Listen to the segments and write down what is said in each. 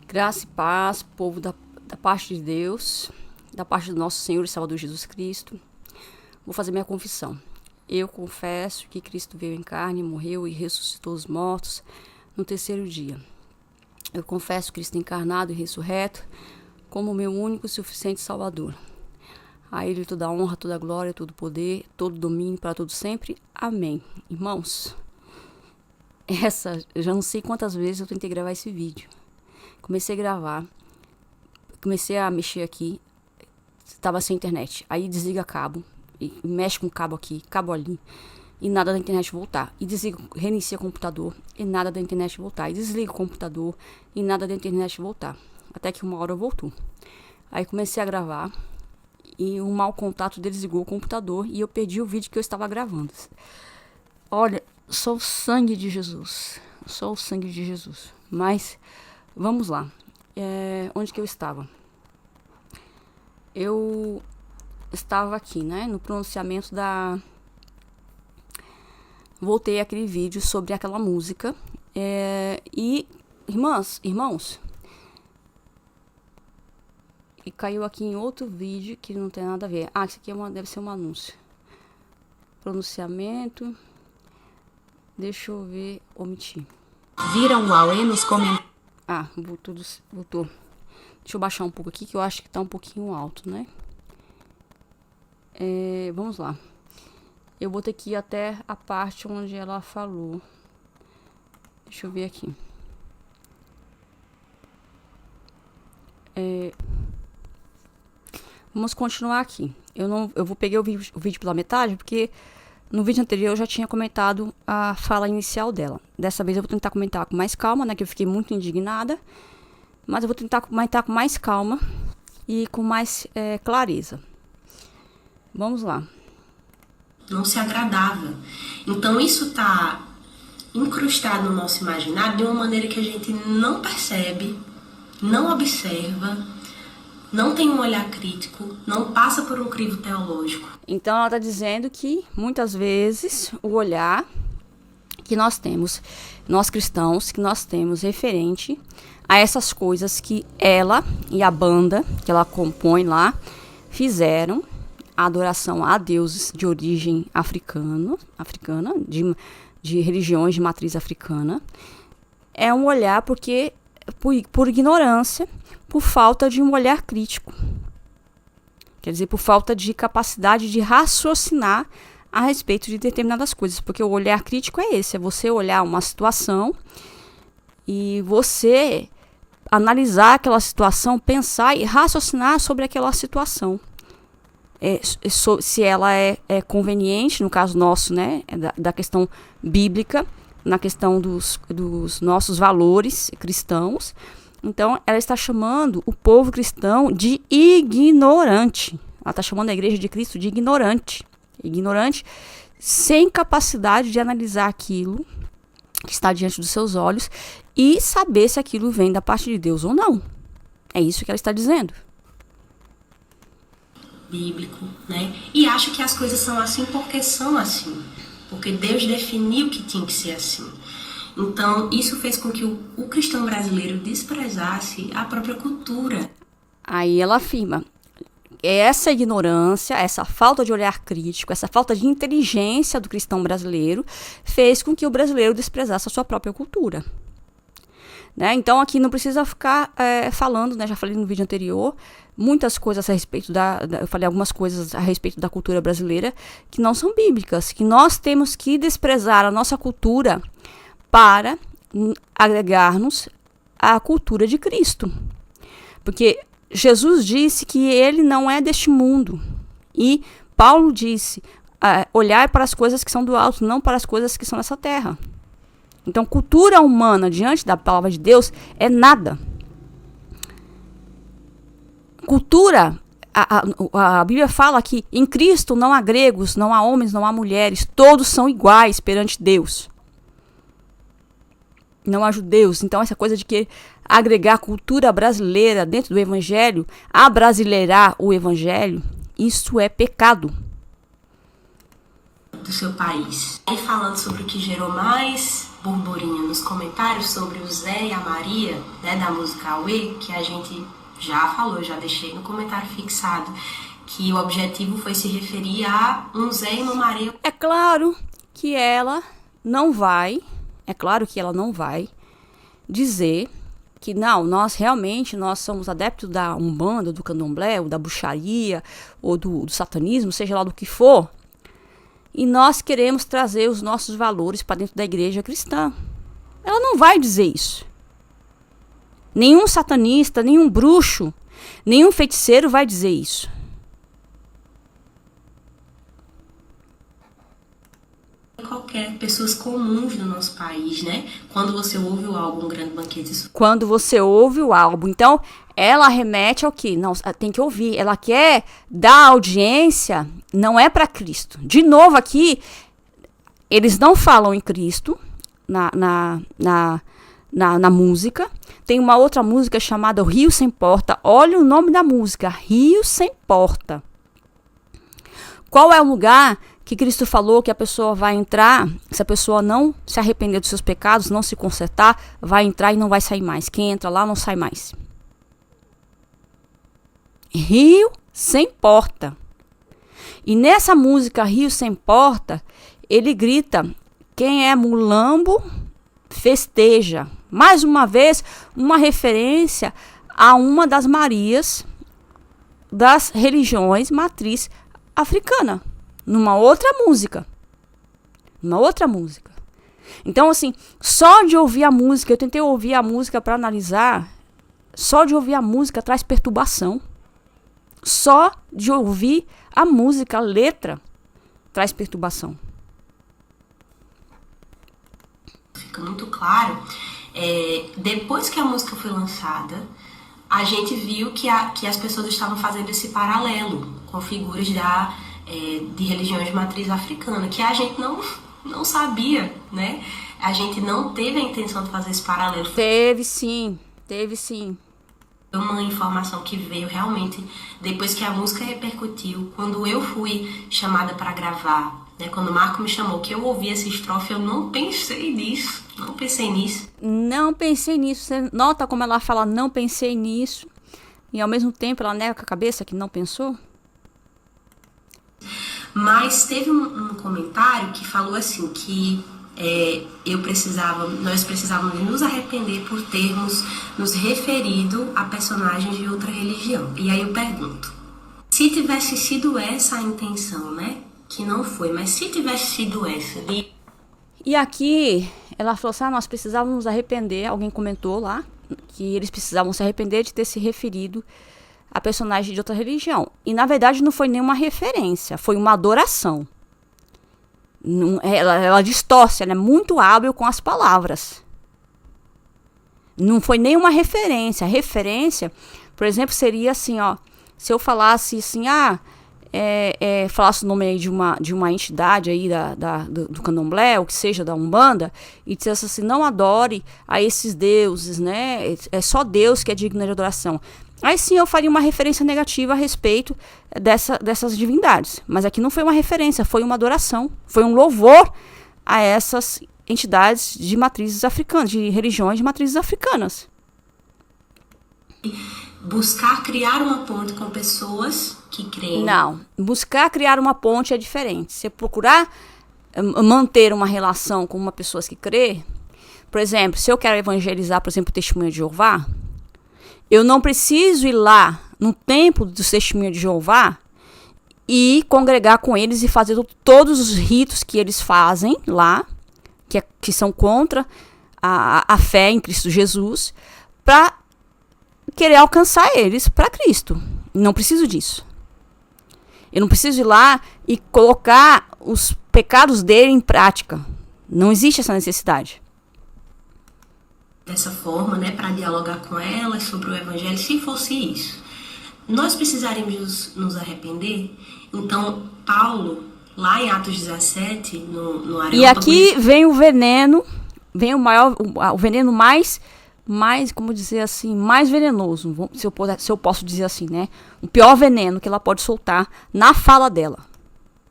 Graça e paz, povo da parte de Deus, da parte do nosso Senhor e Salvador Jesus Cristo. Vou fazer minha confissão. Eu confesso que Cristo veio em carne, morreu e ressuscitou os mortos no terceiro dia. Eu confesso Cristo encarnado e ressurreto como meu único e suficiente Salvador. A Ele toda a honra, toda a glória, todo o poder, todo o domínio para todo sempre. Amém. Irmãos, eu já não sei quantas vezes eu tentei gravar esse vídeo. Comecei a gravar, comecei a mexer aqui, estava sem internet. Aí desliga cabo, e mexe com cabo aqui, cabo ali, e nada da internet voltar. E desliga, reinicia o computador, e nada da internet voltar. E desliga o computador, e nada da internet voltar. Até que uma hora voltou. Aí comecei a gravar, e um mau contato desligou o computador, e eu perdi o vídeo que eu estava gravando. Olha, só o sangue de Jesus, só o sangue de Jesus. Mas vamos lá. Onde que eu estava? Eu estava aqui, né? No pronunciamento da... Voltei aquele vídeo sobre aquela música. E, irmãos... E caiu aqui em outro vídeo que não tem nada a ver. Ah, isso aqui deve ser um anúncio. Pronunciamento... Deixa eu ver... Omitir. Viram o Aue nos comentários. Ah, voltou. Deixa eu baixar um pouco aqui, que eu acho que tá um pouquinho alto, né? Vamos lá. Eu vou ter que ir até a parte onde ela falou. Deixa eu ver aqui. Vamos continuar aqui. Eu vou pegar o vídeo pela metade, porque no vídeo anterior eu já tinha comentado a fala inicial dela. Dessa vez eu vou tentar comentar com mais calma, né? Que eu fiquei muito indignada. Mas eu vou tentar comentar com mais calma e com mais clareza. Vamos lá. Não se agradava. Então isso está incrustado no nosso imaginário de uma maneira que a gente não percebe, não observa, não tem um olhar crítico, não passa por um crivo teológico. Então ela está dizendo que muitas vezes o olhar que nós temos, nós cristãos, que nós temos referente a essas coisas que ela e a banda que ela compõe lá fizeram, a adoração a deuses de origem africana, de religiões de matriz africana, é um olhar por ignorância, por falta de um olhar crítico. Quer dizer, por falta de capacidade de raciocinar a respeito de determinadas coisas. Porque o olhar crítico é esse, é você olhar uma situação e você analisar aquela situação, pensar e raciocinar sobre aquela situação. Se ela é conveniente, no caso nosso, né, da questão bíblica, na questão dos nossos valores cristãos. Então, ela está chamando o povo cristão de ignorante. Ela está chamando a igreja de Cristo de ignorante. Ignorante, sem capacidade de analisar aquilo que está diante dos seus olhos e saber se aquilo vem da parte de Deus ou não. É isso que ela está dizendo. Bíblico, né? E acho que as coisas são assim porque são assim. Porque Deus definiu que tinha que ser assim. Então, isso fez com que o cristão brasileiro desprezasse a própria cultura. Aí ela afirma, essa ignorância, essa falta de olhar crítico, essa falta de inteligência do cristão brasileiro fez com que o brasileiro desprezasse a sua própria cultura. Né? Então, aqui não precisa ficar falando, né? Já falei no vídeo anterior, muitas coisas a respeito eu falei algumas coisas a respeito da cultura brasileira que não são bíblicas, que nós temos que desprezar a nossa cultura para agregar-nos à cultura de Cristo. Porque Jesus disse que ele não é deste mundo. E Paulo disse, olhar para as coisas que são do alto, não para as coisas que são nessa terra. Então, cultura humana diante da palavra de Deus é nada. Cultura, a Bíblia fala que em Cristo não há gregos, não há homens, não há mulheres, todos são iguais perante Deus. Não há judeus. Então, essa coisa de que agregar a cultura brasileira dentro do evangelho, abrasileirar o evangelho, isso é pecado. Do seu país. E falando sobre o que gerou mais burburinho nos comentários sobre o Zé e a Maria, né, da música Auê, que a gente já falou, já deixei no comentário fixado, que o objetivo foi se referir a um Zé e uma Maria. É claro que ela não vai dizer que não, nós somos adeptos da Umbanda, do Candomblé, ou da bruxaria, ou do satanismo, seja lá do que for, e nós queremos trazer os nossos valores para dentro da igreja cristã. Ela não vai dizer isso. Nenhum satanista, nenhum bruxo, nenhum feiticeiro vai dizer isso. Qualquer, pessoas comuns no nosso país, né? Quando você ouve o álbum Grande Banquete. Quando você ouve o álbum, então, ela remete ao quê? Não, tem que ouvir. Ela quer dar audiência, não é para Cristo. De novo aqui, eles não falam em Cristo na música. Tem uma outra música chamada Rio Sem Porta. Olha o nome da música, Rio Sem Porta. Qual é o lugar que Cristo falou que a pessoa vai entrar, se a pessoa não se arrepender dos seus pecados, não se consertar, vai entrar e não vai sair mais. Quem entra lá não sai mais. Rio Sem Porta. E nessa música Rio Sem Porta, ele grita, quem é mulambo, festeja. Mais uma vez, uma referência a uma das Marias das religiões matriz africana. Numa outra música. Então, assim, só de ouvir a música, eu tentei ouvir a música para analisar, só de ouvir a música traz perturbação. Só de ouvir a música, a letra, traz perturbação. Fica muito claro. Depois que a música foi lançada, a gente viu que as pessoas estavam fazendo esse paralelo com figuras de religiões de matriz africana, que a gente não sabia, né? A gente não teve a intenção de fazer esse paralelo. Teve sim. Uma informação que veio realmente depois que a música repercutiu, quando eu fui chamada para gravar, né? Quando o Marco me chamou, que eu ouvi essa estrofe, eu não pensei nisso. Não pensei nisso. Você nota como ela fala, não pensei nisso, e ao mesmo tempo ela nega com a cabeça que não pensou? Mas teve um comentário que falou assim, que nós precisávamos nos arrepender por termos nos referido a personagens de outra religião. E aí eu pergunto, se tivesse sido essa a intenção, né? Que não foi, mas se tivesse sido essa... E aqui, ela falou assim, nós precisávamos nos arrepender, alguém comentou lá, que eles precisavam se arrepender de ter se referido a personagem de outra religião. E na verdade não foi nenhuma referência, foi uma adoração. Ela distorce, ela é muito hábil com as palavras. Não foi nenhuma referência. A referência, por exemplo, seria assim, ó, se eu falasse assim, falasse o nome aí de uma entidade aí do Candomblé, ou que seja, da Umbanda, e dissesse assim, não adore a esses deuses, né? É só Deus que é digno de adoração. Aí sim eu faria uma referência negativa a respeito dessas divindades. Mas aqui não foi uma referência, foi uma adoração. Foi um louvor a essas entidades de matrizes africanas, de religiões de matrizes africanas. Buscar criar uma ponte com pessoas que creem. Não, buscar criar uma ponte é diferente. Você procurar manter uma relação com uma pessoa que crê, por exemplo, se eu quero evangelizar, por exemplo, o Testemunha de Jeová, eu não preciso ir lá no templo do Testemunha de Jeová e congregar com eles e fazer todos os ritos que eles fazem lá, que são contra a fé em Cristo Jesus, para querer alcançar eles para Cristo. Não preciso disso. Eu não preciso ir lá e colocar os pecados dele em prática. Não existe essa necessidade. Dessa forma, né, para dialogar com elas sobre o Evangelho, se fosse isso. Nós precisaríamos nos arrepender. Então, Paulo, lá em Atos 17, no Areópago... E aqui vem o veneno, vem o veneno mais, como dizer assim, mais venenoso, se eu posso dizer assim, né? O pior veneno que ela pode soltar na fala dela.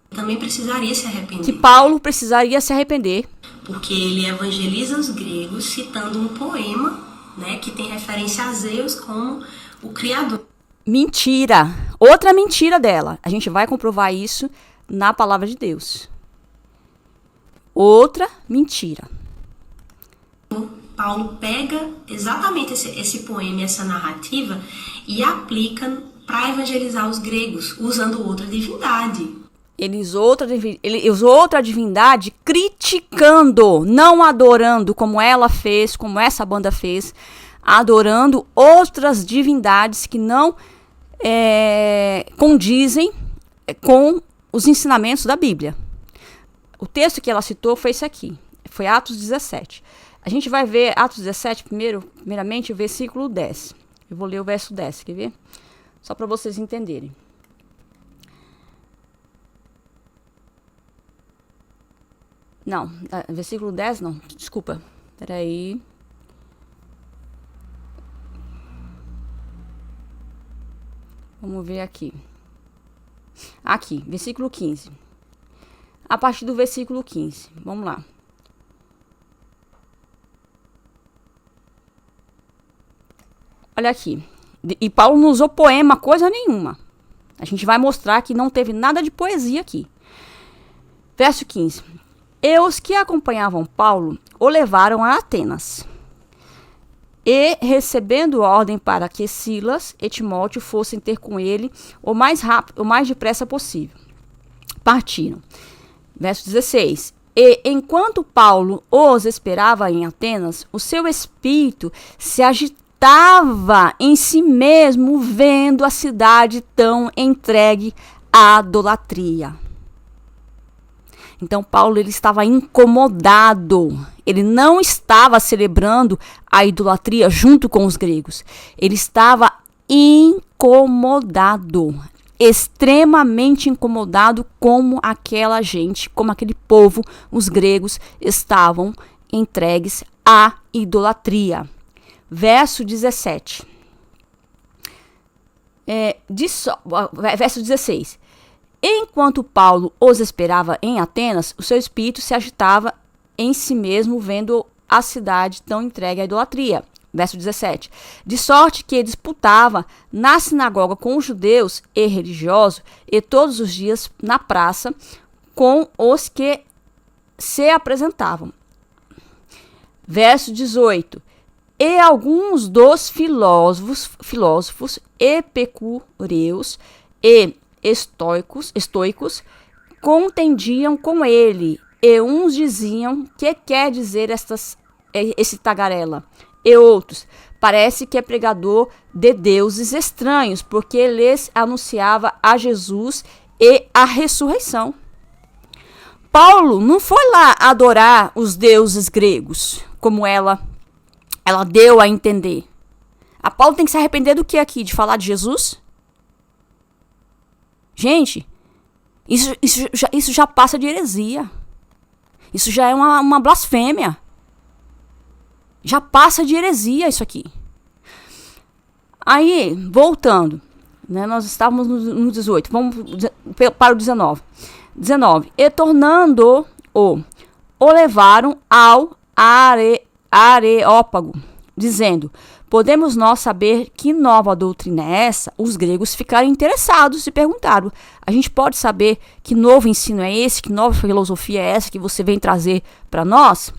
Também precisaria se arrepender. Que Paulo precisaria se arrepender. porque ele evangeliza os gregos citando um poema, né, que tem referência a Zeus como o criador. Mentira! Outra mentira dela. A gente vai comprovar isso na palavra de Deus. Outra mentira. Paulo pega exatamente esse poema, essa narrativa, e aplica para evangelizar os gregos, usando outra divindade. Ele usou outra divindade criticando, não adorando, como ela fez, como essa banda fez, adorando outras divindades que não condizem com os ensinamentos da Bíblia. O texto que ela citou foi esse aqui, foi Atos 17. A gente vai ver Atos 17 primeiramente o versículo 10. Eu vou ler o verso 10, quer ver? Só para vocês entenderem. Não, versículo 10 não, desculpa. Peraí. Vamos ver aqui. Aqui, versículo 15. A partir do versículo 15. Vamos lá. Olha aqui. E Paulo não usou poema, coisa nenhuma. A gente vai mostrar que não teve nada de poesia aqui. Verso 15. E os que acompanhavam Paulo o levaram a Atenas. E, recebendo ordem para que Silas e Timóteo fossem ter com ele o mais rápido, o mais depressa possível, partiram. Verso 16. E, enquanto Paulo os esperava em Atenas, o seu espírito se agitava em si mesmo, vendo a cidade tão entregue à idolatria. Então, Paulo ele estava incomodado. Ele não estava celebrando a idolatria junto com os gregos. Ele estava incomodado, extremamente incomodado como aquela gente, como aquele povo, os gregos, estavam entregues à idolatria. Verso 17. Verso 16. Enquanto Paulo os esperava em Atenas, o seu espírito se agitava em si mesmo, vendo a cidade tão entregue à idolatria. Verso 17. De sorte que disputava na sinagoga com os judeus e religiosos, e todos os dias na praça com os que se apresentavam. Verso 18. E alguns dos filósofos epicureus e estoicos contendiam com ele, e uns diziam: que quer dizer esse tagarela? E outros: parece que é pregador de deuses estranhos, porque lhes anunciava a Jesus e a ressurreição. Paulo não foi lá adorar os deuses gregos, como ela deu a entender. A Paulo tem que se arrepender do que aqui? De falar de Jesus? Gente, isso já passa de heresia. Isso já é uma blasfêmia. Já passa de heresia isso aqui. Aí, voltando, né, nós estávamos no 18, vamos para o 19. 19. E tornando-o levaram ao Areópago, dizendo: podemos nós saber que nova doutrina é essa? Os gregos ficaram interessados e perguntaram: a gente pode saber que novo ensino é esse? Que nova filosofia é essa que você vem trazer para nós?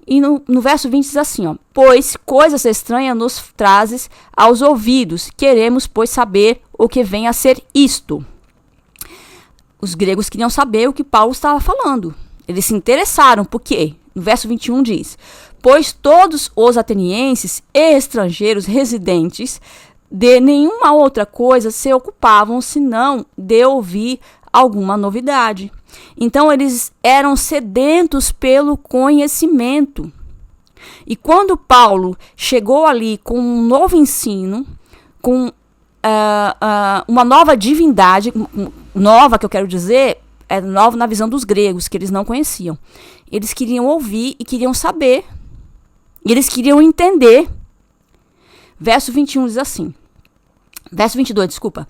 E no verso 20 diz assim, ó: pois coisas estranhas nos trazes aos ouvidos, queremos, pois, saber o que vem a ser isto. Os gregos queriam saber o que Paulo estava falando. Eles se interessaram, por quê? No verso 21 diz: pois todos os atenienses e estrangeiros residentes de nenhuma outra coisa se ocupavam, senão de ouvir alguma novidade. Então eles eram sedentos pelo conhecimento. E quando Paulo chegou ali com um novo ensino, com uma nova divindade, nova que eu quero dizer, é nova na visão dos gregos, que eles não conheciam. Eles queriam ouvir e queriam saber. E eles queriam entender. Verso 21 diz assim. Verso 22, desculpa.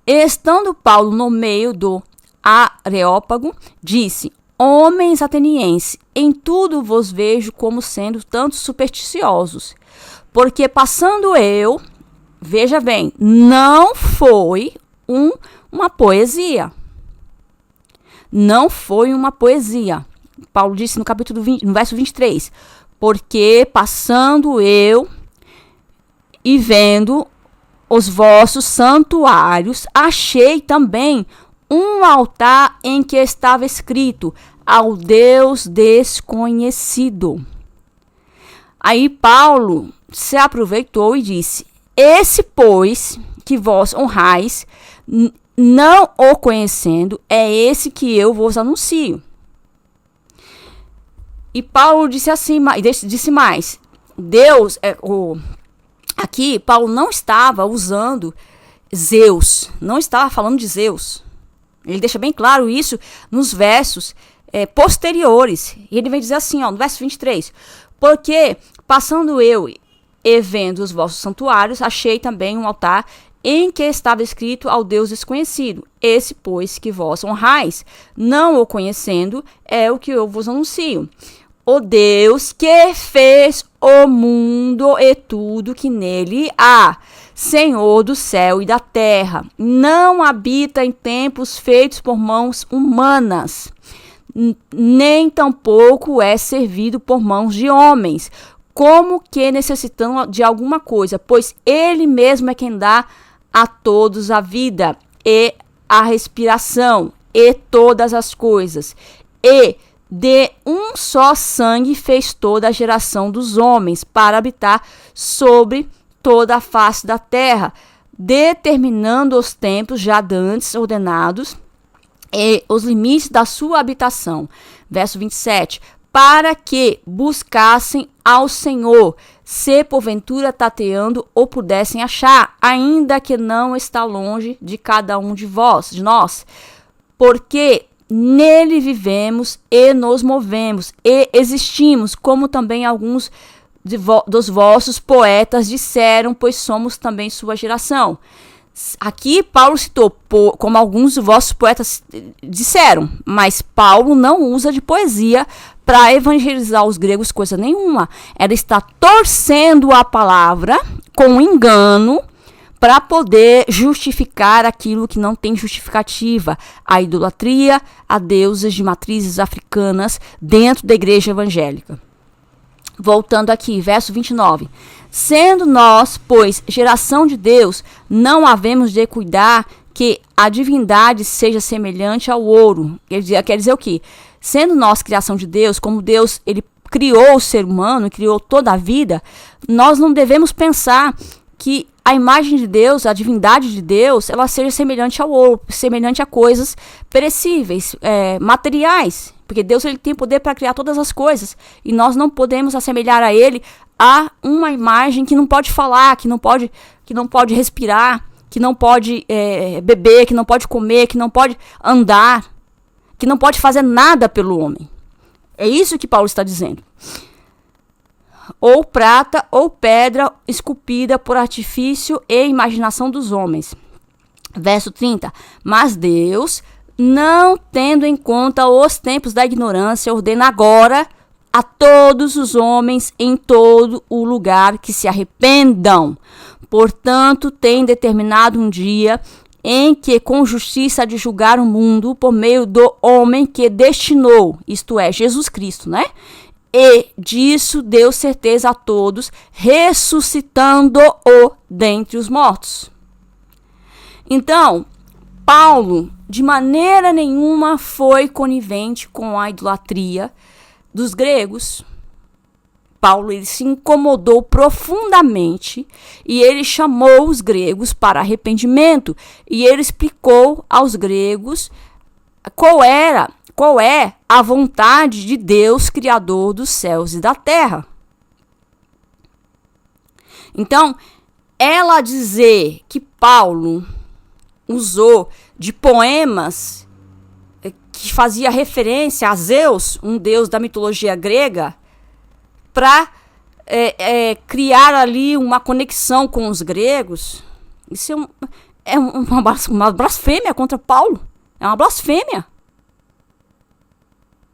Estando Paulo no meio do Areópago, disse: homens atenienses, em tudo vos vejo como sendo tanto supersticiosos, porque passando eu, veja bem, não foi uma poesia. Não foi uma poesia. Paulo disse no capítulo 20, no verso 23, porque passando eu e vendo os vossos santuários, achei também um altar em que estava escrito ao Deus desconhecido. Aí Paulo se aproveitou e disse: esse, pois, que vós honrais, não o conhecendo, é esse que eu vos anuncio. E Paulo disse assim, disse mais, Deus, aqui Paulo não estava usando Zeus, não estava falando de Zeus. Ele deixa bem claro isso nos versos posteriores. E ele vem dizer assim, no verso 23, porque passando eu e vendo os vossos santuários, achei também um altar em que estava escrito ao Deus desconhecido. Esse, pois, que vós honrais, não o conhecendo, é o que eu vos anuncio. O Deus que fez o mundo e tudo que nele há, Senhor do céu e da terra, não habita em templos feitos por mãos humanas, nem tampouco é servido por mãos de homens, como que necessitando de alguma coisa, pois ele mesmo é quem dá a todos a vida e a respiração e todas as coisas. E de um só sangue fez toda a geração dos homens para habitar sobre toda a face da terra, determinando os tempos já dantes ordenados e os limites da sua habitação. Verso 27. Para que buscassem ao Senhor, se porventura tateando o pudessem achar, ainda que não está longe de cada um de nós, porque nele vivemos e nos movemos e existimos, como também alguns dos vossos poetas disseram, pois somos também sua geração. Aqui Paulo citou, como alguns dos vossos poetas disseram, mas Paulo não usa de poesia para evangelizar os gregos coisa nenhuma. Ela está torcendo a palavra com engano para poder justificar aquilo que não tem justificativa, a idolatria a deuses de matrizes africanas dentro da igreja evangélica. Voltando aqui, verso 29. Sendo nós, pois, geração de Deus, não havemos de cuidar que a divindade seja semelhante ao ouro. Quer dizer o quê? Sendo nós criação de Deus, como Deus ele criou o ser humano, criou toda a vida, nós não devemos pensar que a imagem de Deus, a divindade de Deus, ela seja semelhante ao ouro, semelhante a coisas perecíveis, materiais. Porque Deus ele tem poder para criar todas as coisas. E nós não podemos assemelhar a ele a uma imagem que não pode falar, que não pode respirar, que não pode beber, que não pode comer, que não pode andar, que não pode fazer nada pelo homem. É isso que Paulo está dizendo. Ou prata ou pedra esculpida por artifício e imaginação dos homens. Verso 30. Mas Deus, não tendo em conta os tempos da ignorância, ordena agora a todos os homens em todo o lugar que se arrependam. Portanto, tem determinado um dia em que com justiça há de julgar o mundo por meio do homem que destinou, isto é, Jesus Cristo, E disso deu certeza a todos, ressuscitando-o dentre os mortos. Então, Paulo, de maneira nenhuma, foi conivente com a idolatria dos gregos. Paulo ele se incomodou profundamente e ele chamou os gregos para arrependimento. E ele explicou aos gregos qual é a vontade de Deus, Criador dos céus e da terra. Então, ela dizer que Paulo usou de poemas que fazia referência a Zeus, um deus da mitologia grega, para criar ali uma conexão com os gregos, isso é uma blasfêmia contra Paulo. É uma blasfêmia.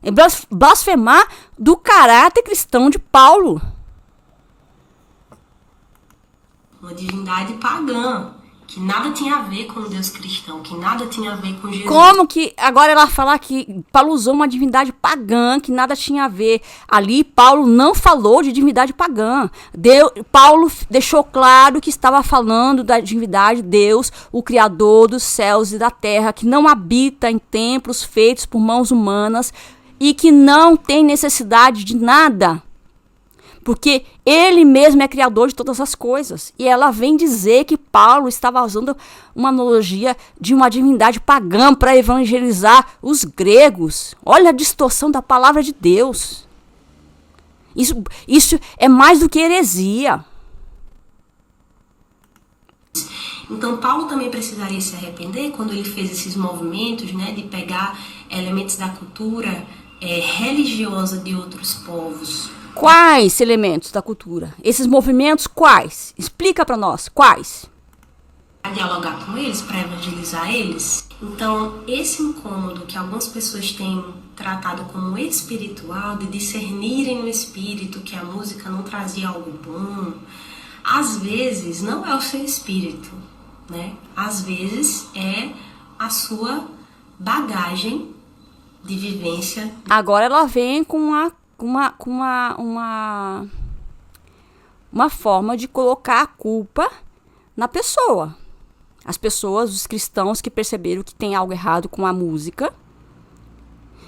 É blasfemar do caráter cristão de Paulo. Uma divindade pagã, que nada tinha a ver com o Deus cristão, que nada tinha a ver com Jesus. Como que agora ela falar que Paulo usou uma divindade pagã, que nada tinha a ver? Ali Paulo não falou de divindade pagã. Paulo deixou claro que estava falando da divindade Deus, o Criador dos céus e da terra, que não habita em templos feitos por mãos humanas e que não tem necessidade de nada. Porque ele mesmo é criador de todas as coisas. E ela vem dizer que Paulo estava usando uma analogia de uma divindade pagã para evangelizar os gregos. Olha a distorção da palavra de Deus. Isso é mais do que heresia. Então Paulo também precisaria se arrepender quando ele fez esses movimentos, né, de pegar elementos da cultura religiosa de outros povos. Quais elementos da cultura? Esses movimentos quais? Explica para nós, quais? Para dialogar com eles, para evangelizar eles. Então, esse incômodo que algumas pessoas têm tratado como espiritual, de discernirem no espírito que a música não trazia algo bom, às vezes não é o seu espírito, né? Às vezes é a sua bagagem de vivência. Agora ela vem com uma forma de colocar a culpa na pessoa. As pessoas, os cristãos que perceberam que tem algo errado com a música,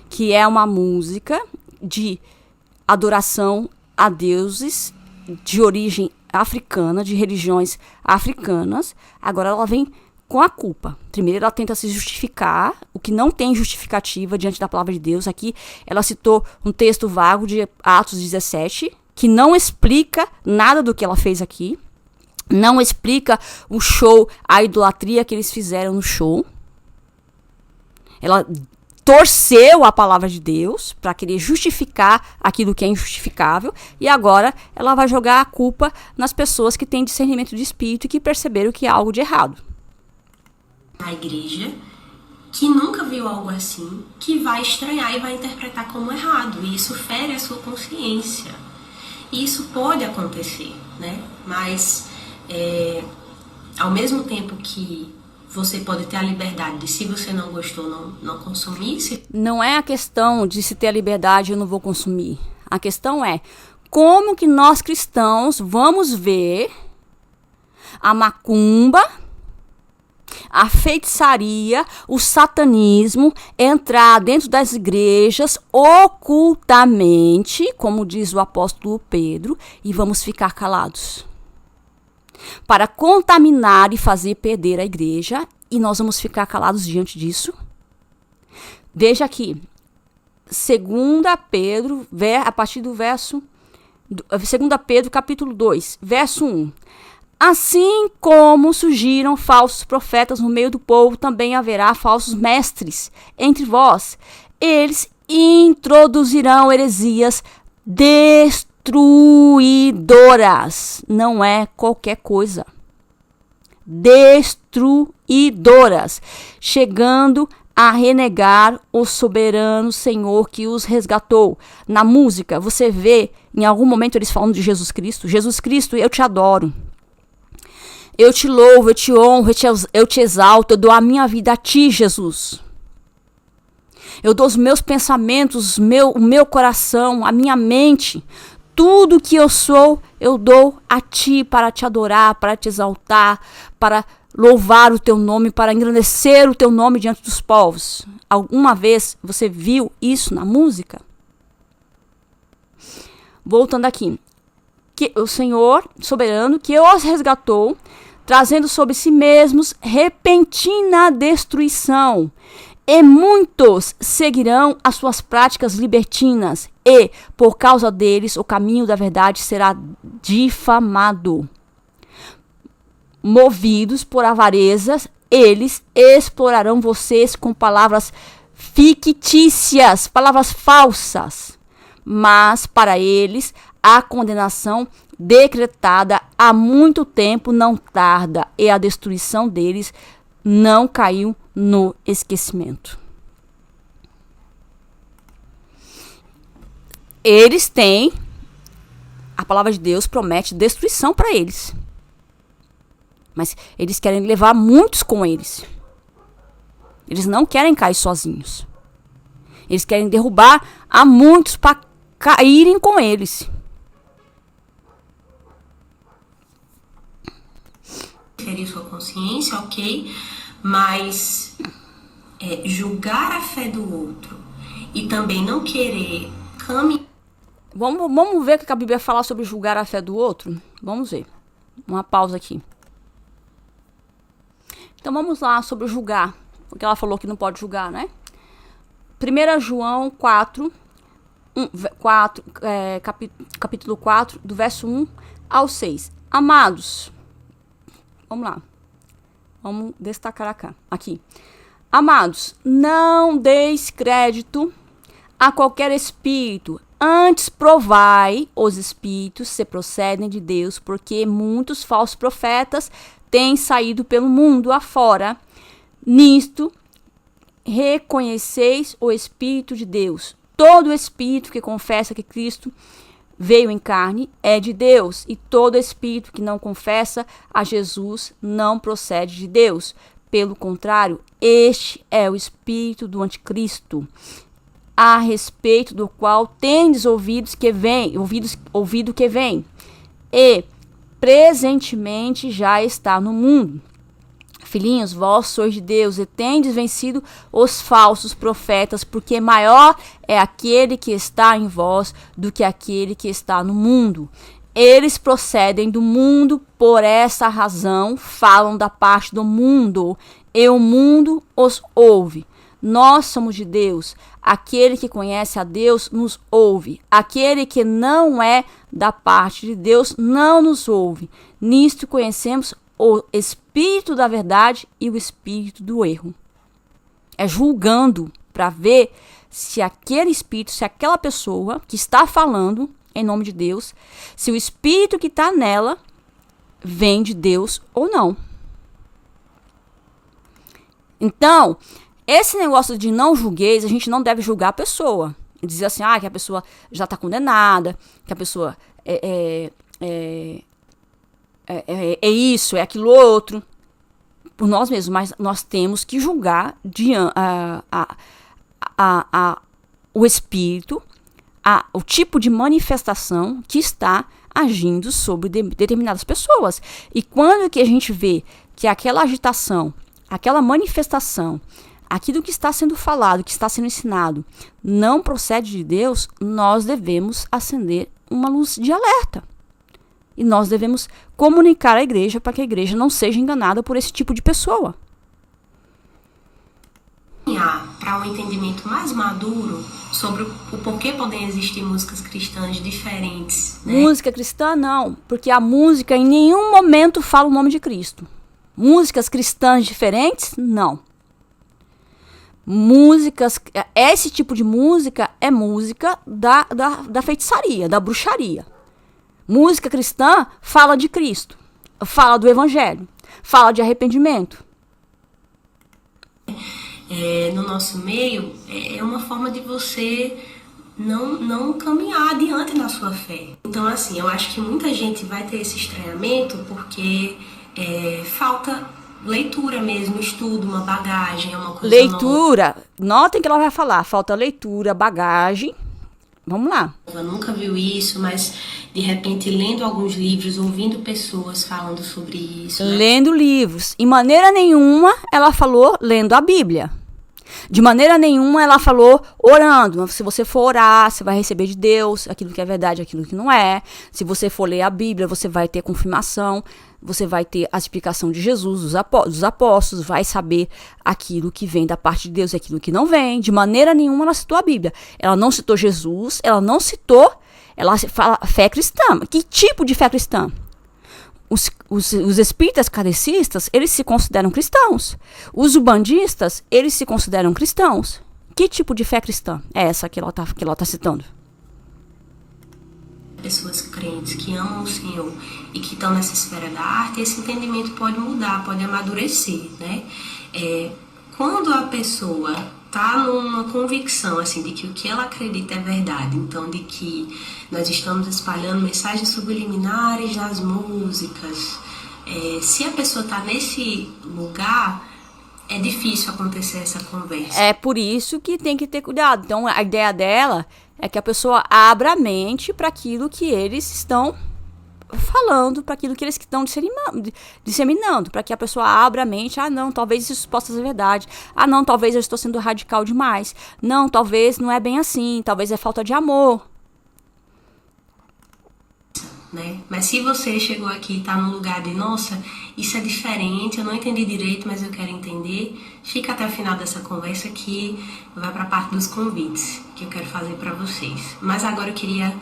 que é uma música de adoração a deuses de origem africana, de religiões africanas. Agora ela vem com a culpa. Primeiro ela tenta se justificar, o que não tem justificativa diante da palavra de Deus. Aqui ela citou um texto vago de Atos 17, que não explica nada do que ela fez aqui. Não explica o show, a idolatria que eles fizeram no show. Ela torceu a palavra de Deus para querer justificar aquilo que é injustificável. E agora ela vai jogar a culpa nas pessoas que têm discernimento de espírito e que perceberam que há algo de errado. A igreja, que nunca viu algo assim, que vai estranhar e vai interpretar como errado. E isso fere a sua consciência. E isso pode acontecer, né? Mas, ao mesmo tempo que você pode ter a liberdade de, se você não gostou, não consumir. Não é a questão de se ter a liberdade, eu não vou consumir. A questão é como que nós cristãos vamos ver a macumba, a feitiçaria, o satanismo entrar dentro das igrejas ocultamente, como diz o apóstolo Pedro, e vamos ficar calados. Para contaminar e fazer perder a igreja, e nós vamos ficar calados diante disso. Veja aqui, 2 Pedro, a partir do verso, 2 Pedro capítulo 2, verso 1. Assim como surgiram falsos profetas no meio do povo, também haverá falsos mestres entre vós. Eles introduzirão heresias destruidoras. Não é qualquer coisa. Destruidoras. Chegando a renegar o soberano Senhor que os resgatou. Na música, você vê, em algum momento, eles falando de Jesus Cristo. Jesus Cristo, eu te adoro. Eu te louvo, eu te honro, eu te exalto, eu dou a minha vida a ti, Jesus. Eu dou os meus pensamentos, o meu coração, a minha mente. Tudo que eu sou, eu dou a ti para te adorar, para te exaltar, para louvar o teu nome, para engrandecer o teu nome diante dos povos. Alguma vez você viu isso na música? Voltando aqui. Que o Senhor soberano que os resgatou, trazendo sobre si mesmos repentina destruição. E muitos seguirão as suas práticas libertinas, e, por causa deles, o caminho da verdade será difamado. Movidos por avarezas, eles explorarão vocês com palavras fictícias, palavras falsas. Mas, para eles, a condenação decretada há muito tempo não tarda, e a destruição deles não caiu no esquecimento. eles têm, a palavra de Deus promete destruição para eles. Mas eles querem levar muitos com eles. Eles não querem cair sozinhos. Eles querem derrubar a muitos para caírem com eles. Ferir sua consciência, ok, mas julgar a fé do outro e também não querer caminhar. Vamos ver o que a Bíblia fala sobre julgar a fé do outro? Vamos ver. Uma pausa aqui. Então vamos lá sobre julgar. Porque ela falou que não pode julgar, né? 1 João 4, capítulo 4, do verso 1 ao 6. Amados, vamos lá. Vamos destacar aqui. Amados, não deis crédito a qualquer espírito. Antes provai os espíritos se procedem de Deus, porque muitos falsos profetas têm saído pelo mundo afora. Nisto reconheceis o Espírito de Deus. Todo espírito que confessa que Cristo veio em carne é de Deus, e todo espírito que não confessa a Jesus não procede de Deus. Pelo contrário, este é o espírito do anticristo, a respeito do qual tendes ouvido que vem, e presentemente já está no mundo. Filhinhos, vós sois de Deus e tendes vencido os falsos profetas, porque maior é aquele que está em vós do que aquele que está no mundo. Eles procedem do mundo, por essa razão falam da parte do mundo, e o mundo os ouve. Nós somos de Deus. Aquele que conhece a Deus nos ouve. Aquele que não é da parte de Deus não nos ouve. Nisto conhecemos o espírito da verdade e o espírito do erro. É julgando para ver se aquele espírito, se aquela pessoa que está falando em nome de Deus, se o espírito que está nela vem de Deus ou não. Então, esse negócio de não julgueis, a gente não deve julgar a pessoa. E dizer assim, que a pessoa já está condenada, que a pessoa é isso, é aquilo outro, por nós mesmos, mas nós temos que julgar o espírito, o tipo de manifestação que está agindo sobre determinadas pessoas. E quando que a gente vê que aquela agitação, aquela manifestação, aquilo que está sendo falado, que está sendo ensinado, não procede de Deus, nós devemos acender uma luz de alerta. E nós devemos comunicar à igreja para que a igreja não seja enganada por esse tipo de pessoa. Para um entendimento mais maduro sobre o porquê podem existir músicas cristãs diferentes. Né? Música cristã não, porque a música em nenhum momento fala o nome de Cristo. Músicas cristãs diferentes, não. Esse tipo de música é música da feitiçaria, da bruxaria. Música cristã fala de Cristo, fala do Evangelho, fala de arrependimento. No nosso meio, é uma forma de você não caminhar adiante na sua fé. Então, assim, eu acho que muita gente vai ter esse estranhamento porque falta leitura mesmo, estudo, uma bagagem, é uma coisa leitura, notem que ela vai falar, falta leitura, bagagem. Vamos lá. Eu nunca viu isso, mas de repente lendo alguns livros, ouvindo pessoas falando sobre isso. Né? Lendo livros. Em maneira nenhuma ela falou lendo a Bíblia. De maneira nenhuma ela falou orando. Se você for orar, você vai receber de Deus aquilo que é verdade, aquilo que não é. Se você for ler a Bíblia, você vai ter confirmação. Você vai ter a explicação de Jesus, dos apóstolos, vai saber aquilo que vem da parte de Deus e aquilo que não vem. De maneira nenhuma ela citou a Bíblia. Ela não citou Jesus, ela não citou, ela fala fé cristã. Que tipo de fé cristã? Os espíritas kardecistas, eles se consideram cristãos. Os ubandistas, eles se consideram cristãos. Que tipo de fé cristã é essa que ela tá citando? Pessoas crentes que amam o Senhor e que estão nessa esfera da arte, esse entendimento pode mudar, pode amadurecer, né? Quando a pessoa tá numa convicção, assim, de que o que ela acredita é verdade. Então, de que nós estamos espalhando mensagens subliminares nas músicas. Se a pessoa tá nesse lugar, é difícil acontecer essa conversa. É por isso que tem que ter cuidado. Então, a ideia dela é que a pessoa abra a mente para aquilo que eles estão falando, para aquilo que eles estão disseminando, para que a pessoa abra a mente. Ah, não, talvez isso possa ser verdade. Ah, não, talvez eu estou sendo radical demais. Não, talvez não é bem assim. Talvez é falta de amor. Né? Mas se você chegou aqui e está no lugar de, nossa, isso é diferente, eu não entendi direito, mas eu quero entender, fica até o final dessa conversa que vai para a parte dos convites que eu quero fazer para vocês. Mas agora eu queria,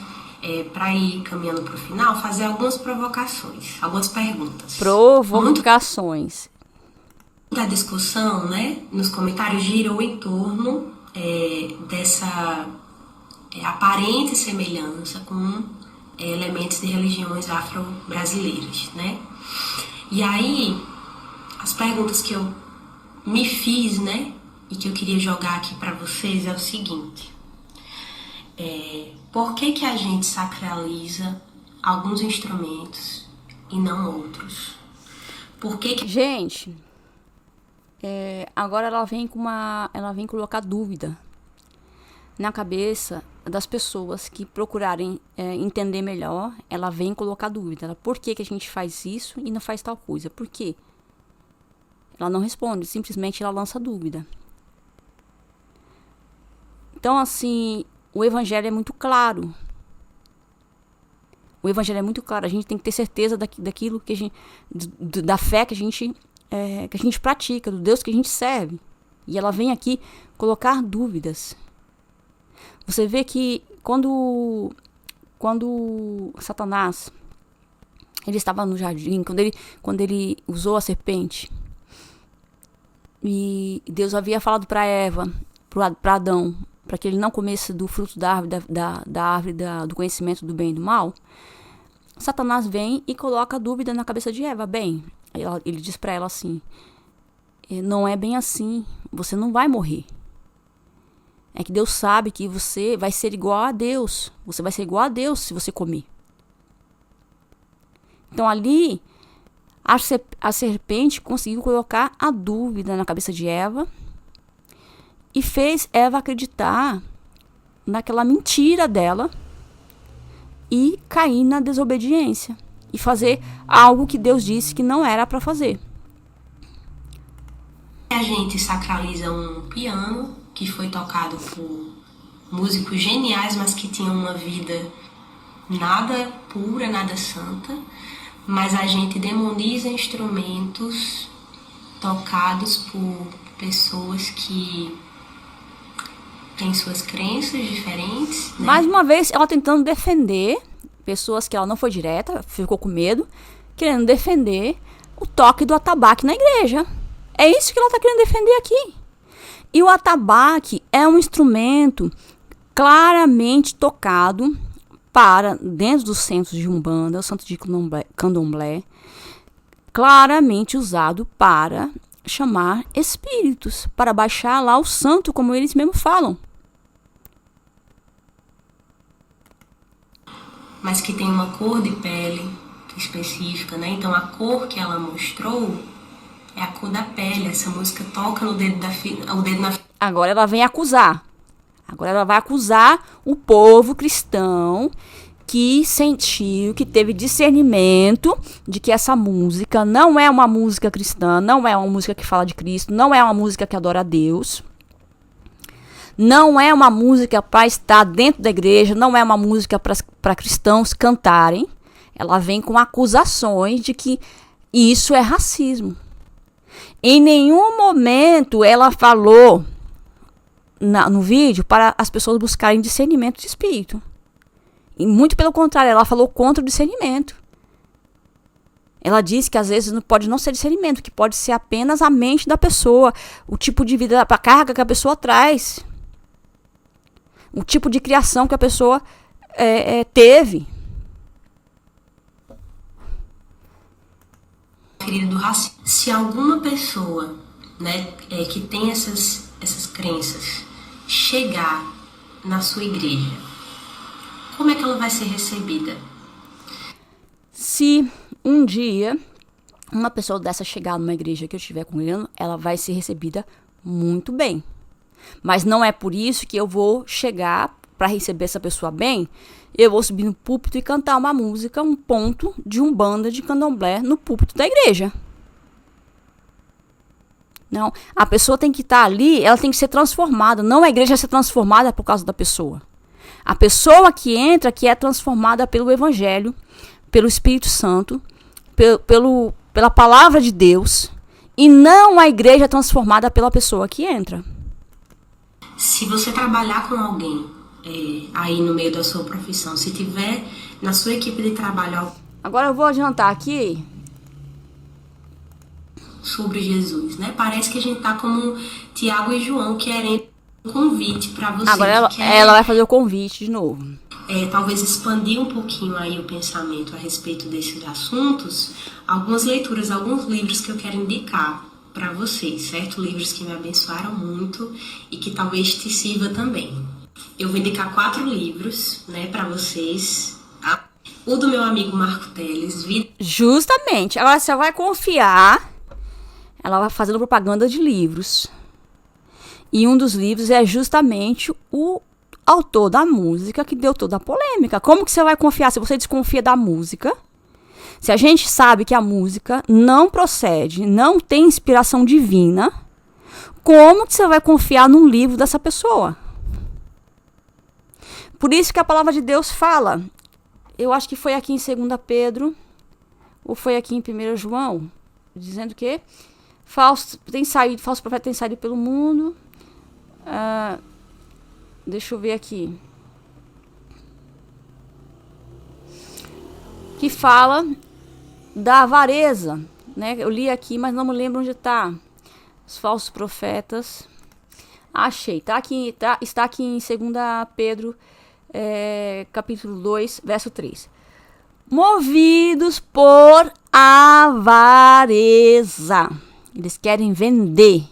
para ir caminhando para o final, fazer algumas provocações, algumas perguntas. Provocações. A discussão, né, nos comentários girou em torno dessa aparente semelhança com elementos de religiões afro-brasileiras, né? E aí, as perguntas que eu me fiz, né, e que eu queria jogar aqui para vocês é o seguinte: por que a gente sacraliza alguns instrumentos e não outros? Por que Gente, agora ela vem colocar dúvida na cabeça das pessoas que procurarem entender melhor. Ela vem colocar dúvida. Por que a gente faz isso e não faz tal coisa? Por quê? Ela não responde, simplesmente ela lança dúvida. Então, assim, o evangelho é muito claro. O evangelho é muito claro. A gente tem que ter certeza daquilo que a gente, da fé que a gente pratica, do Deus que a gente serve. E ela vem aqui colocar dúvidas. Você vê que quando Satanás ele estava no jardim, quando ele usou a serpente, e Deus havia falado para Eva, para Adão, para que ele não comesse do fruto da árvore, da árvore do conhecimento do bem e do mal, Satanás vem e coloca dúvida na cabeça de Eva. Bem, ele diz para ela assim: não é bem assim, você não vai morrer. É que Deus sabe que você vai ser igual a Deus. Você vai ser igual a Deus se você comer. Então ali, a serpente conseguiu colocar a dúvida na cabeça de Eva e fez Eva acreditar naquela mentira dela e cair na desobediência e fazer algo que Deus disse que não era para fazer. A gente sacraliza um piano que foi tocado por músicos geniais, mas que tinham uma vida nada pura, nada santa. Mas a gente demoniza instrumentos tocados por pessoas que têm suas crenças diferentes, né? Mais uma vez, ela tentando defender pessoas que ela não foi direta, ficou com medo, querendo defender o toque do atabaque na igreja. É isso que ela está querendo defender aqui. E o atabaque é um instrumento claramente tocado dentro dos centros de Umbanda, o centro de Candomblé, claramente usado para chamar espíritos, para baixar lá o santo, como eles mesmos falam. Mas que tem uma cor de pele específica, né? Então a cor que ela mostrou é a cor da pele. Essa música toca no dedo na... Agora ela vem acusar. Agora ela vai acusar o povo cristão que sentiu, que teve discernimento de que essa música não é uma música cristã, não é uma música que fala de Cristo, não é uma música que adora a Deus, não é uma música para estar dentro da igreja, não é uma música para cristãos cantarem. Ela vem com acusações de que isso é racismo. Em nenhum momento ela falou no vídeo para as pessoas buscarem discernimento de espírito. E muito pelo contrário, ela falou contra o discernimento. Ela disse que às vezes pode não ser discernimento, que pode ser apenas a mente da pessoa, o tipo de vida, a carga que a pessoa traz, o tipo de criação que a pessoa teve. Do racismo. Se alguma pessoa, né, que tem essas essas crenças chegar na sua igreja, como é que ela vai ser recebida? Se um dia uma pessoa dessa chegar numa igreja que eu estiver congregando, ela vai ser recebida muito bem. Mas não é por isso que eu vou chegar para receber essa pessoa bem, eu vou subir no púlpito e cantar uma música, um ponto de umbanda, de candomblé no púlpito da igreja. Não, a pessoa tem que estar ali, ela tem que ser transformada. Não a igreja ser transformada por causa da pessoa. A pessoa que entra, que é transformada pelo Evangelho, pelo Espírito Santo, pela palavra de Deus, e não a igreja transformada pela pessoa que entra. Se você trabalhar com alguém aí no meio da sua profissão, se tiver na sua equipe de trabalho... Agora eu vou adiantar aqui sobre Jesus, né? Parece que a gente tá como Tiago e João querendo um convite para você. Agora ela vai fazer o convite de novo. Talvez expandir um pouquinho aí o pensamento a respeito desses assuntos, algumas leituras, alguns livros que eu quero indicar para vocês, certo? Livros que me abençoaram muito e que talvez te sirva também. Eu vou indicar 4 livros, né, para vocês. O do meu amigo Marco Teles. Justamente. Agora você vai confiar. Ela vai fazendo propaganda de livros. E um dos livros é justamente o autor da música que deu toda a polêmica. Como que você vai confiar se você desconfia da música? Se a gente sabe que a música não procede, não tem inspiração divina, como que você vai confiar num livro dessa pessoa? Por isso que a palavra de Deus fala, eu acho que foi aqui em 2 Pedro, ou foi aqui em 1 João, dizendo que falso profeta tem saído pelo mundo. Deixa eu ver aqui. Que fala da avareza, né? Eu li aqui, mas não me lembro onde está. Os falsos profetas. Achei. Está aqui em 2 Pedro, capítulo 2, verso 3. Movidos por avareza. Eles querem vender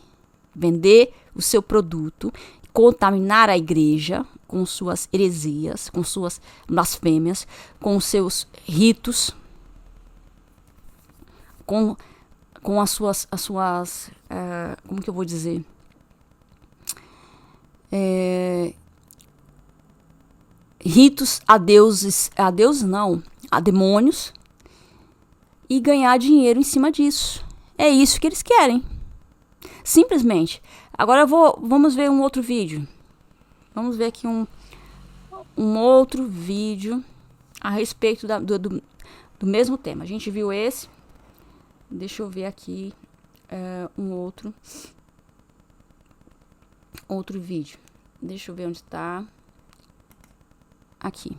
o seu produto, contaminar a igreja com suas heresias, com suas blasfêmias, com seus ritos, com as suas como que eu vou dizer? Ritos a deuses não, a demônios, e ganhar dinheiro em cima disso. É isso que eles querem. Simplesmente. Agora vamos ver um outro vídeo. Vamos ver aqui um outro vídeo a respeito do mesmo tema. A gente viu esse. Deixa eu ver aqui um outro vídeo. Deixa eu ver onde está. Aqui.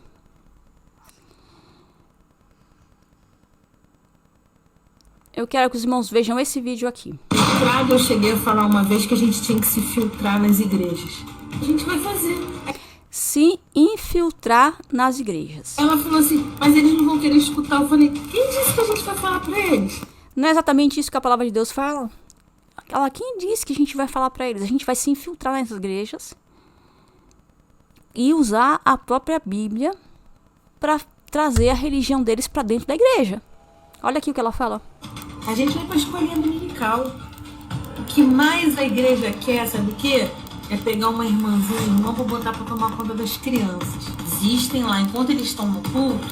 Eu quero que os irmãos vejam esse vídeo aqui. Eu cheguei a falar uma vez que a gente tinha que se filtrar nas igrejas. A gente vai fazer. Se infiltrar nas igrejas. Ela falou assim, mas eles não vão querer escutar. Eu falei, quem disse que a gente vai falar pra eles? Não é exatamente isso que a palavra de Deus fala? Quem disse que a gente vai falar pra eles? A gente vai se infiltrar nessas igrejas e usar a própria Bíblia para trazer a religião deles para dentro da igreja. Olha aqui o que ela fala. A gente vai pra escolinha dominical. O que mais a igreja quer, sabe o quê? É pegar uma irmãzinha, um irmão pra botar pra tomar conta das crianças. Existem lá, enquanto eles estão no culto,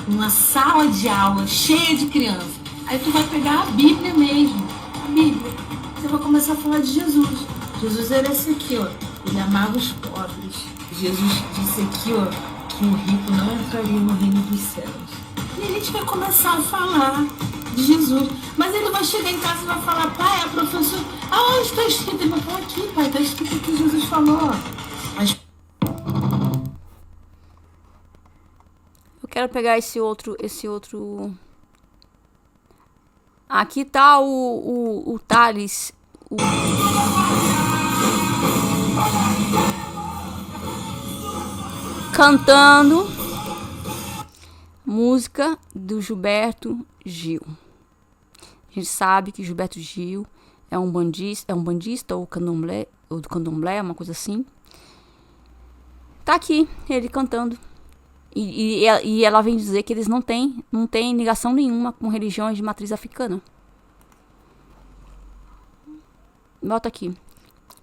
uma sala de aula cheia de crianças. Aí tu vai pegar a Bíblia mesmo. A Bíblia. Você vai começar a falar de Jesus. Jesus era esse aqui, ó. Ele amava os pobres. Jesus disse aqui, ó, que o rico não entraria no reino dos céus. E a gente vai começar a falar de Jesus. Mas ele vai chegar em casa e vai falar, pai, a professora... onde está escrito? Ele vai falar aqui, pai, está escrito o que Jesus falou. Mas... Eu quero pegar esse outro... Aqui tá o Thales. Cantando música do Gilberto Gil. A gente sabe que Gilberto Gil um bandista ou candomblé, ou do candomblé, uma coisa assim. Tá aqui, ele cantando. E ela vem dizer que eles não têm ligação nenhuma com religiões de matriz africana. Bota aqui.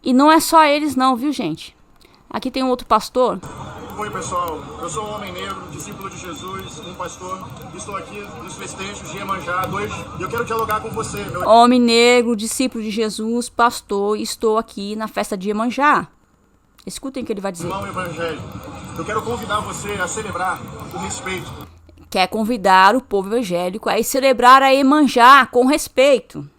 E não é só eles não, viu, gente? Aqui tem um outro pastor. Oi, pessoal. Eu sou um homem negro, discípulo de Jesus, um pastor. Estou aqui nos festejos de Iemanjá 2 e eu quero dialogar com você. Homem negro, discípulo de Jesus, pastor. Estou aqui na festa de Iemanjá. Escutem o que ele vai dizer. Irmão evangélico, eu quero convidar você a celebrar o respeito. Quer convidar o povo evangélico a celebrar a Iemanjá com respeito.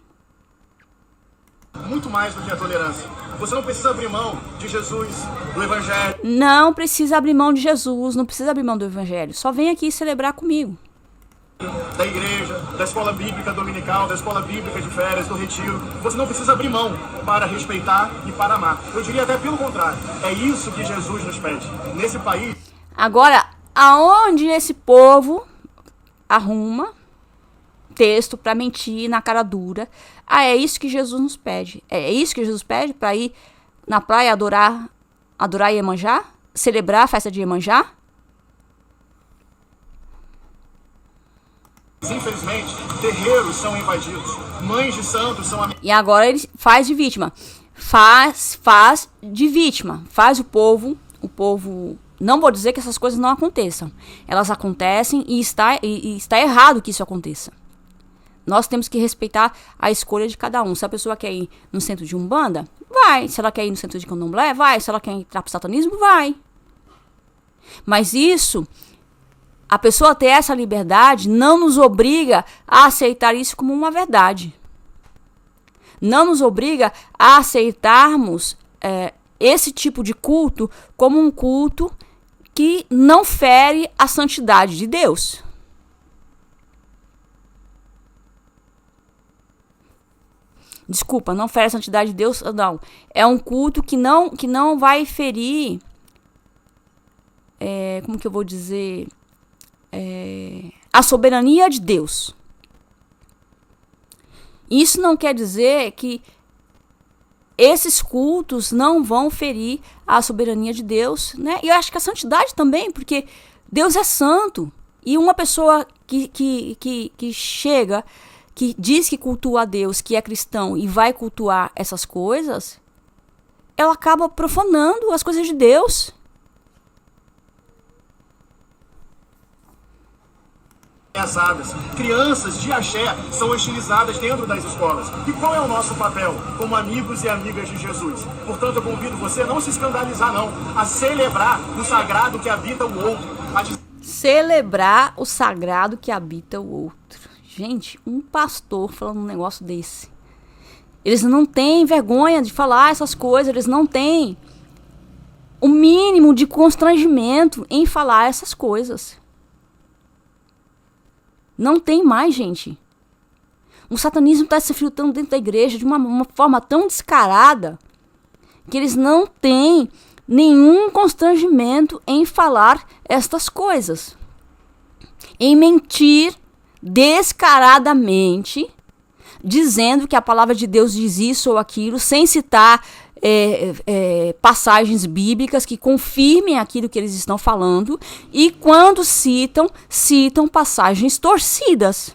Muito mais do que a tolerância. Você não precisa abrir mão de Jesus, do Evangelho. Não precisa abrir mão de Jesus, não precisa abrir mão do Evangelho. Só vem aqui celebrar comigo. Da igreja, da escola bíblica dominical, da escola bíblica de férias, do retiro. Você não precisa abrir mão para respeitar e para amar. Eu diria até pelo contrário. É isso que Jesus nos pede. Nesse país... Agora, aonde esse povo arruma texto para mentir na cara dura? É isso que Jesus nos pede. É isso que Jesus pede para ir na praia adorar Iemanjá? Celebrar a festa de Iemanjá? Infelizmente, terreiros são invadidos. Mães de santos são... E agora ele faz de vítima. Faz de vítima. Faz o povo... Não vou dizer que essas coisas não aconteçam. Elas acontecem e está errado que isso aconteça. Nós temos que respeitar a escolha de cada um. Se a pessoa quer ir no centro de Umbanda, vai. Se ela quer ir no centro de Candomblé, vai. Se ela quer entrar pro satanismo, vai. Mas isso, a pessoa ter essa liberdade, não nos obriga a aceitar isso como uma verdade. Não nos obriga a aceitarmos esse tipo de culto como um culto que não fere a santidade de Deus. Desculpa, não fere a santidade de Deus, não. É um culto que não vai ferir, como que eu vou dizer, a soberania de Deus. Isso não quer dizer que esses cultos não vão ferir a soberania de Deus, né? E eu acho que a santidade também, porque Deus é santo. E uma pessoa que chega... que diz que cultua a Deus, que é cristão e vai cultuar essas coisas, ela acaba profanando as coisas de Deus. Crianças de axé são hostilizadas dentro das escolas. E qual é o nosso papel como amigos e amigas de Jesus? Portanto, eu convido você a não se escandalizar, não, a celebrar o sagrado que habita o outro. Celebrar o sagrado que habita o outro. Gente, um pastor falando um negócio desse. Eles não têm vergonha de falar essas coisas. Eles não têm o mínimo de constrangimento em falar essas coisas. Não tem mais, gente. O satanismo está se filtrando dentro da igreja de uma forma tão descarada que eles não têm nenhum constrangimento em falar estas coisas. Em mentir descaradamente, dizendo que a palavra de Deus diz isso ou aquilo, sem citar passagens bíblicas que confirmem aquilo que eles estão falando, e quando citam passagens torcidas.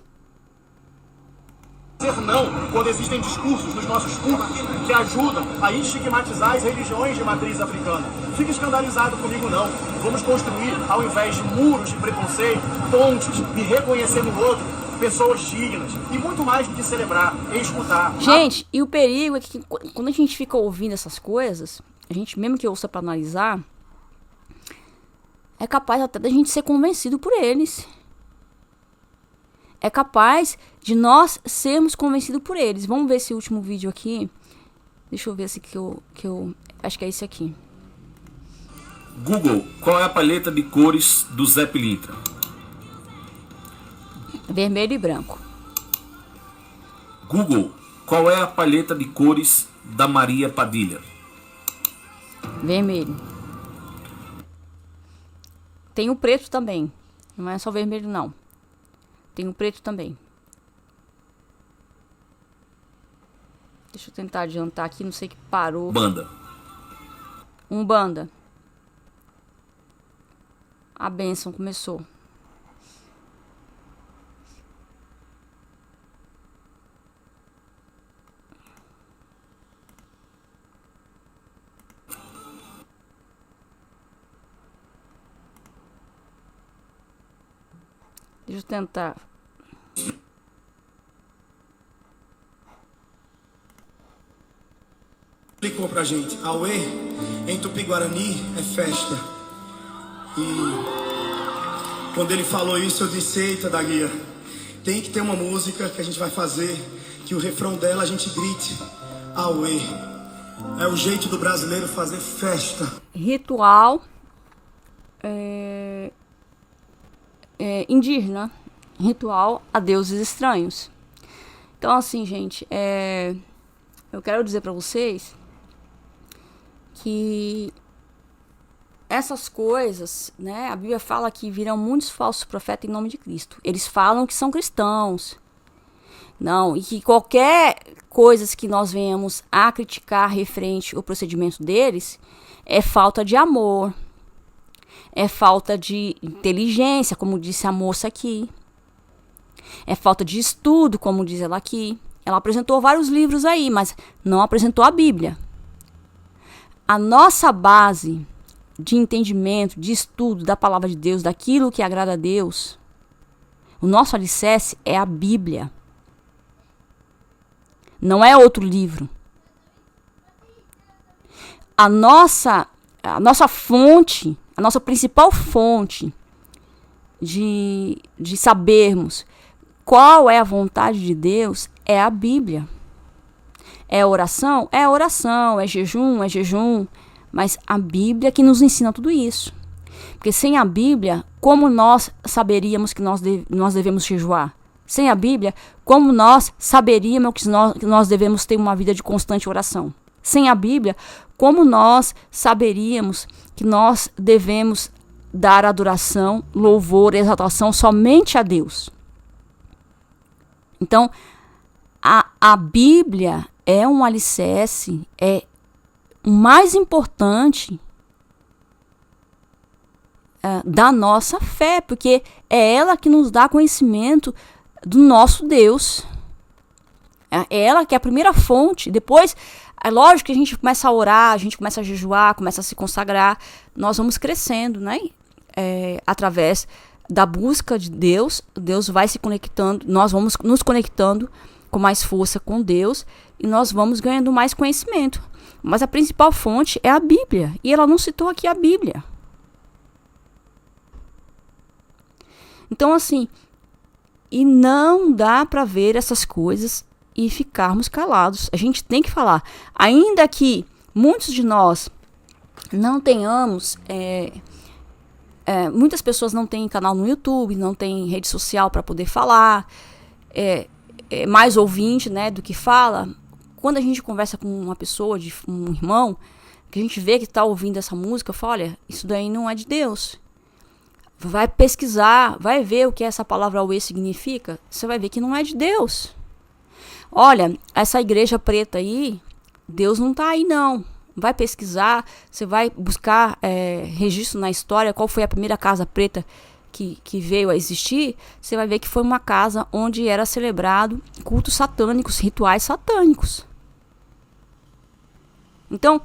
Não, quando existem discursos nos nossos cultos que ajudam a estigmatizar as religiões de matriz africana. Fique escandalizado comigo, não. Vamos construir, ao invés de muros de preconceito, pontes e reconhecer no outro pessoas dignas. E muito mais do que celebrar, escutar. Gente, e o perigo é que quando a gente fica ouvindo essas coisas, a gente, mesmo que ouça para analisar, é capaz até da gente ser convencido por eles. É capaz de nós sermos convencidos por eles. Vamos ver esse último vídeo aqui. Deixa eu ver se que eu acho que é esse aqui. Google, qual é a paleta de cores do Zé Pilintra? Vermelho e branco. Google, qual é a paleta de cores da Maria Padilha? Vermelho. Tem o preto também. Não é só vermelho, não. Tem o preto também. Deixa eu tentar adiantar aqui, não sei que parou. Banda. Umbanda. A bênção começou. Deixa eu tentar. Explicou pra gente, Auê, em Tupi-Guarani é festa. E quando ele falou isso, eu disse, eita, da guia, tem que ter uma música que a gente vai fazer, que o refrão dela a gente grite, Auê. É o jeito do brasileiro fazer festa. Ritual indígena. Ritual a deuses estranhos. Então, assim, gente, eu quero dizer pra vocês que essas coisas, né, a Bíblia fala que virão muitos falsos profetas em nome de Cristo. Eles falam que são cristãos. Não, e que qualquer coisa que nós venhamos a criticar referente ao procedimento deles é falta de amor, é falta de inteligência, como disse a moça aqui, é falta de estudo, como diz ela aqui. Ela apresentou vários livros aí, mas não apresentou a Bíblia. A nossa base de entendimento, de estudo da palavra de Deus, daquilo que agrada a Deus, o nosso alicerce é a Bíblia. Não é outro livro. A nossa fonte, a nossa principal fonte de sabermos qual é a vontade de Deus é a Bíblia. É oração? É oração. É jejum. Mas a Bíblia que nos ensina tudo isso. Porque sem a Bíblia, como nós saberíamos que nós devemos jejuar? Sem a Bíblia, como nós saberíamos que nós devemos ter uma vida de constante oração? Sem a Bíblia, como nós saberíamos que nós devemos dar adoração, louvor, exaltação somente a Deus? Então, a Bíblia é um alicerce, é o mais importante da nossa fé, porque é ela que nos dá conhecimento do nosso Deus. É ela que é a primeira fonte. Depois, é lógico que a gente começa a orar, a gente começa a jejuar, começa a se consagrar. Nós vamos crescendo, né? Através da busca de Deus, Deus vai se conectando, nós vamos nos conectando com mais força com Deus e nós vamos ganhando mais conhecimento. Mas a principal fonte é a Bíblia. E ela não citou aqui a Bíblia. Então, assim, e não dá para ver essas coisas e ficarmos calados. A gente tem que falar. Ainda que muitos de nós não tenhamos... muitas pessoas não têm canal no YouTube, não têm rede social para poder falar. Mais ouvinte, né, do que fala. Quando a gente conversa com uma pessoa, um irmão, que a gente vê que está ouvindo essa música, fala, olha, isso daí não é de Deus. Vai pesquisar, vai ver o que essa palavra Auê significa, você vai ver que não é de Deus. Olha, essa igreja preta aí, Deus não está aí não. Vai pesquisar, você vai buscar registro na história, qual foi a primeira casa preta que veio a existir, você vai ver que foi uma casa onde era celebrado cultos satânicos, rituais satânicos. Então,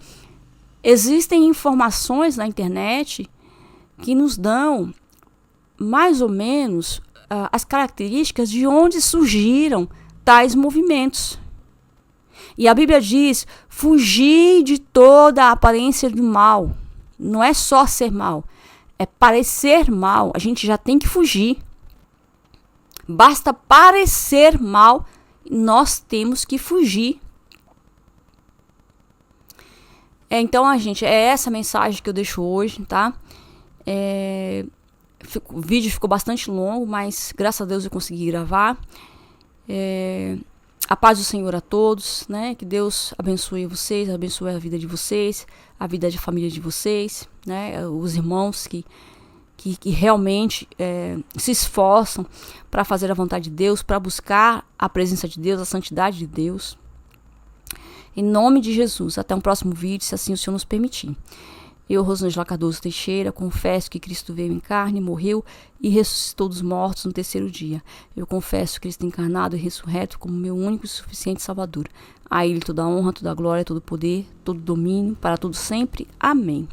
existem informações na internet que nos dão mais ou menos as características de onde surgiram tais movimentos. E a Bíblia diz, fugir de toda a aparência do mal. Não é só ser mal, é parecer mal. A gente já tem que fugir. Basta parecer mal, nós temos que fugir. Então, gente, é essa mensagem que eu deixo hoje, tá? O vídeo ficou bastante longo, mas graças a Deus eu consegui gravar. A paz do Senhor a todos, né? Que Deus abençoe vocês, abençoe a vida de vocês, a vida de família de vocês, né? Os irmãos que realmente se esforçam para fazer a vontade de Deus, para buscar a presença de Deus, a santidade de Deus. Em nome de Jesus. Até um próximo vídeo, se assim o Senhor nos permitir. Eu, Rosângela Cardoso Teixeira, confesso que Cristo veio em carne, morreu e ressuscitou dos mortos no terceiro dia. Eu confesso Cristo encarnado e ressurreto como meu único e suficiente Salvador. A Ele toda a honra, toda a glória, todo o poder, todo o domínio, para todo sempre. Amém.